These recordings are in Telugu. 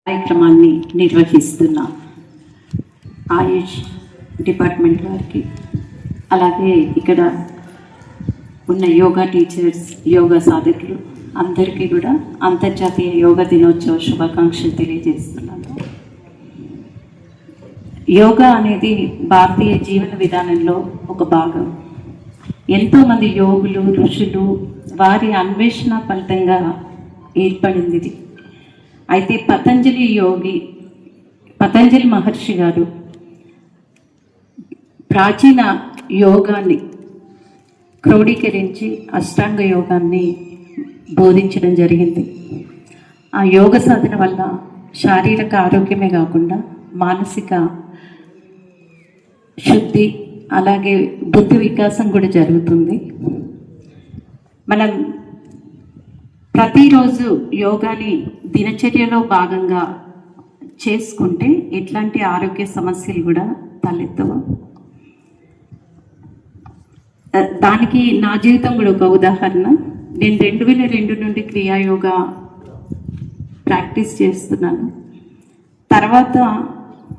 కార్యక్రమాన్ని నిర్వహిస్తున్న ఆయుష్ డిపార్ట్మెంట్ వారికి, అలాగే ఇక్కడ ఉన్న యోగా టీచర్స్, యోగా సాధకులు అందరికీ కూడా అంతర్జాతీయ యోగా దినోత్సవ శుభాకాంక్షలు తెలియజేస్తున్నాను. యోగా అనేది భారతీయ జీవన విధానంలో ఒక భాగం. ఎంతోమంది యోగులు, ఋషులు వారి అన్వేషణ ఫలితంగా ఏర్పడింది ఇది. అయితే పతంజలి మహర్షి గారు ప్రాచీన యోగాన్ని క్రోడీకరించి అష్టాంగ యోగాన్ని బోధించడం జరిగింది. ఆ యోగ సాధన వల్ల శారీరక ఆరోగ్యమే కాకుండా మానసిక శుద్ధి, అలాగే బుద్ధి వికాసం కూడా జరుగుతుంది. మనం ప్రతిరోజు యోగాని దినచర్యలో భాగంగా చేసుకుంటే ఎట్లాంటి ఆరోగ్య సమస్యలు కూడా తలెత్తవు. దానికి నా జీవితం కూడా ఒక ఉదాహరణ. నేను 2002 నుండి క్రియాయోగా ప్రాక్టీస్ చేస్తున్నాను. తర్వాత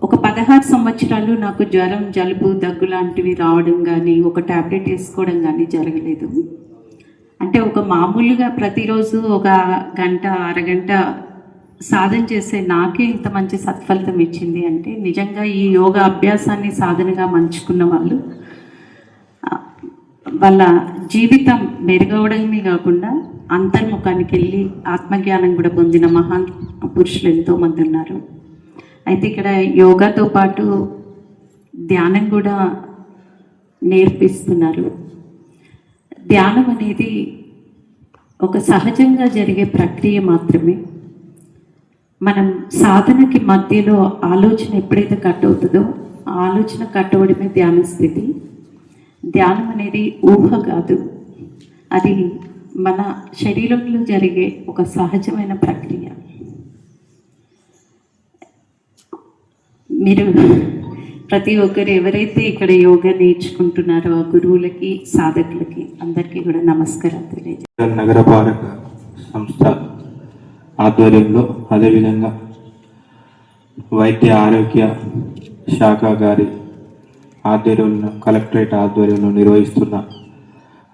ఒక 16 సంవత్సరాలు నాకు జ్వరం, జలుబు, దగ్గు లాంటివి రావడం కానీ, ఒక ట్యాబ్లెట్ వేసుకోవడం కానీ జరగలేదు. అంటే ఒక మామూలుగా ప్రతిరోజు ఒక గంట, అరగంట సాధన చేసే నాకే ఇంత మంచి సత్ఫలితం ఇచ్చింది అంటే నిజంగా ఈ యోగా అభ్యాసాన్ని సాధనగా మంచుకున్న వాళ్ళు వాళ్ళ జీవితం మెరుగవడమే కాకుండా అంతర్ముఖానికి వెళ్ళి ఆత్మజ్ఞానం కూడా పొందిన మహాన్ పురుషులు ఎంతోమంది ఉన్నారు. అయితే ఇక్కడ యోగాతో పాటు ధ్యానం కూడా నేర్పిస్తున్నారు. ధ్యానం అనేది ఒక సహజంగా జరిగే ప్రక్రియ మాత్రమే. మనం సాధనకి మధ్యలో ఆలోచన ఎప్పుడైతే కట్ అవుతుందో ఆ ఆలోచన కట్ అవ్వడమే ధ్యాన స్థితి. ధ్యానం అనేది ఊహ కాదు, అది మన శరీరంలో జరిగే ఒక సహజమైన ప్రక్రియ. మీరు ప్రతి ఒక్కరు ఎవరైతే ఇక్కడ యోగా నేర్చుకుంటున్నారో ఆ గురువులకి, సాధకులకి అందరికీ కూడా నమస్కారం తెలియజేస్తాను. నగరపాలక సంస్థ ఆధ్వర్యంలో, అదేవిధంగా వైద్య ఆరోగ్య శాఖ గారి ఆధ్వర్యంలో, కలెక్టరేట్ ఆధ్వర్యంలో నిర్వహిస్తున్న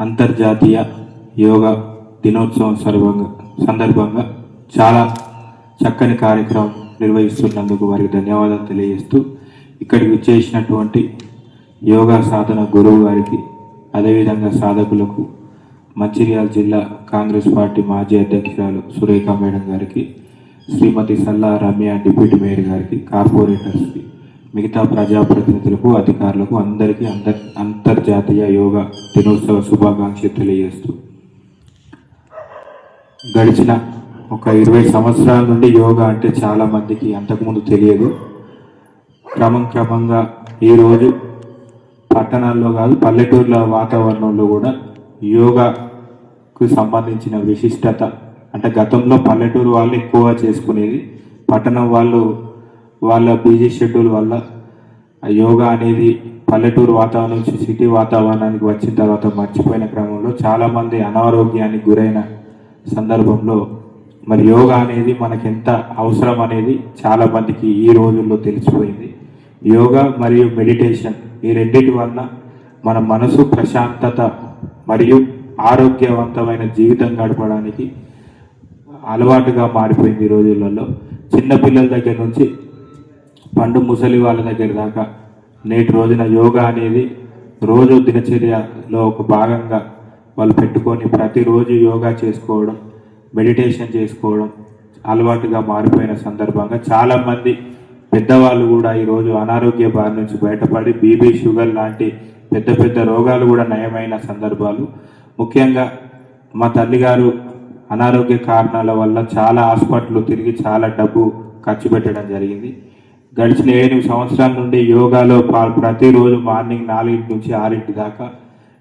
అంతర్జాతీయ యోగా దినోత్సవం సందర్భంగా చాలా చక్కని కార్యక్రమం నిర్వహిస్తున్నందుకు వారికి ధన్యవాదాలు తెలియజేస్తూ, ఇక్కడికి వచ్చేసినటువంటి యోగా సాధన గురువు గారికి, అదేవిధంగా సాధకులకు, మంచిర్యాల జిల్లా కాంగ్రెస్ పార్టీ మాజీ అధ్యక్షురాలు సురేఖ మేడం గారికి, శ్రీమతి సల్లా రమ్య డిప్యూటీ మేయర్ గారికి, కార్పొరేటర్స్కి, మిగతా ప్రజాప్రతినిధులకు, అధికారులకు అందరికీ అంతర్జాతీయ యోగా దినోత్సవ శుభాకాంక్షలు తెలియజేస్తూ, గడిచిన ఒక 20 సంవత్సరాల నుండి యోగా అంటే చాలామందికి అంతకుముందు తెలియదు. క్రమంగా ఈరోజు పట్టణాల్లో కాదు, పల్లెటూర్ల వాతావరణంలో కూడా యోగాకు సంబంధించిన విశిష్టత, అంటే గతంలో పల్లెటూరు వాళ్ళు ఎక్కువగా చేసుకునేది, పట్టణం వాళ్ళు వాళ్ళ బిజీ షెడ్యూల్ వల్ల యోగా అనేది పల్లెటూరు వాతావరణం నుంచి సిటీ వాతావరణానికి వచ్చిన తర్వాత మర్చిపోయిన క్రమంలో చాలామంది అనారోగ్యానికి గురైన సందర్భంలో మరి యోగా అనేది మనకి ఎంత అవసరం అనేది చాలామందికి ఈ రోజుల్లో తెలిసిపోయింది. యోగా మరియు మెడిటేషన్ ఈ రెండింటి వల్ల మన మనసు ప్రశాంతత మరియు ఆరోగ్యవంతమైన జీవితం గడపడానికి అలవాటుగా మారిపోయింది. ఈ రోజులలో చిన్నపిల్లల దగ్గర నుంచి పండు ముసలి వాళ్ళ దగ్గర దాకా నేటి రోజున యోగా అనేది రోజు దినచర్యలో ఒక భాగంగా వాళ్ళు పెట్టుకొని ప్రతిరోజు యోగా చేసుకోవడం, మెడిటేషన్ చేసుకోవడం అలవాటుగా మారిపోయిన సందర్భంగా చాలామంది పెద్దవాళ్ళు కూడా ఈరోజు అనారోగ్య బారి నుంచి బయటపడి బీపీ, షుగర్ లాంటి పెద్ద రోగాలు కూడా నయమైన సందర్భాలు. ముఖ్యంగా మా తల్లిగారు అనారోగ్య కారణాల వల్ల చాలా హాస్పిటల్ తిరిగి చాలా డబ్బు ఖర్చు పెట్టడం జరిగింది. గడిచిన 8 సంవత్సరాల నుండి యోగాలో ప్రతిరోజు మార్నింగ్ 4 నుంచి 6 దాకా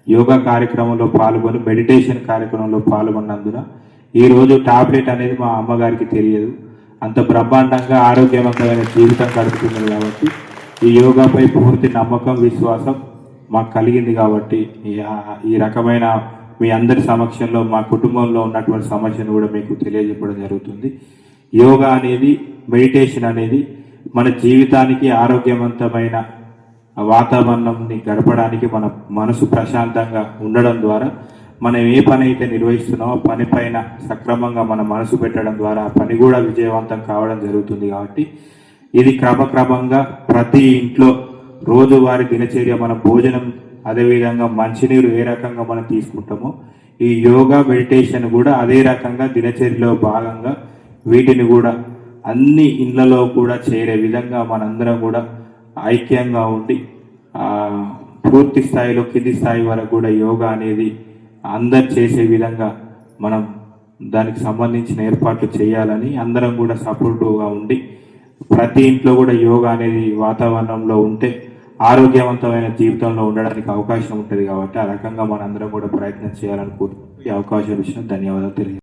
యోగా కార్యక్రమంలో పాల్గొని మెడిటేషన్ కార్యక్రమంలో పాల్గొన్నందున ఈరోజు టాబ్లెట్ అనేది మా అమ్మగారికి తెలియదు, అంత బ్రహ్మాండంగా ఆరోగ్యవంతమైన జీవితం గడుపుతున్నారు. కాబట్టి ఈ యోగాపై పూర్తి నమ్మకం, విశ్వాసం మాకు కలిగింది. కాబట్టి ఈ రకమైన మీ అందరి సమక్షంలో మా కుటుంబంలో ఉన్నటువంటి సమస్యను కూడా మీకు తెలియజెప్పడం జరుగుతుంది. యోగా అనేది, మెడిటేషన్ అనేది మన జీవితానికి ఆరోగ్యవంతమైన వాతావరణంని గడపడానికి, మన మనసు ప్రశాంతంగా ఉండడం ద్వారా మనం ఏ పని అయితే నిర్వహిస్తున్నామో పని పైన సక్రమంగా మన మనసు పెట్టడం ద్వారా ఆ పని కూడా విజయవంతం కావడం జరుగుతుంది. కాబట్టి ఇది క్రమక్రమంగా ప్రతి ఇంట్లో రోజువారీ దినచర్య, మన భోజనం, అదేవిధంగా మంచినీరు ఏ రకంగా మనం తీసుకుంటామో ఈ యోగా మెడిటేషన్ కూడా అదే రకంగా దినచర్యలో భాగంగా వీటిని కూడా అన్ని ఇళ్లలో కూడా చేరే విధంగా మనందరం కూడా ఐక్యంగా ఉండి పూర్తి స్థాయిలో కింది స్థాయి వరకు కూడా యోగా అనేది అందరు చేసే విధంగా మనం దానికి సంబంధించిన ఏర్పాట్లు చేయాలని అందరం కూడా సపోర్టివ్గా ఉండి ప్రతి ఇంట్లో కూడా యోగా అనేది వాతావరణంలో ఉంటే ఆరోగ్యవంతమైన జీవితంలో ఉండడానికి అవకాశం ఉంటుంది. కాబట్టి ఆ రకంగా మనందరం కూడా ప్రయత్నం చేయాలని కోరుకుంటూ ఈ అవకాశం ఇచ్చిన ధన్యవాదాలు తెలియజేస్తాను.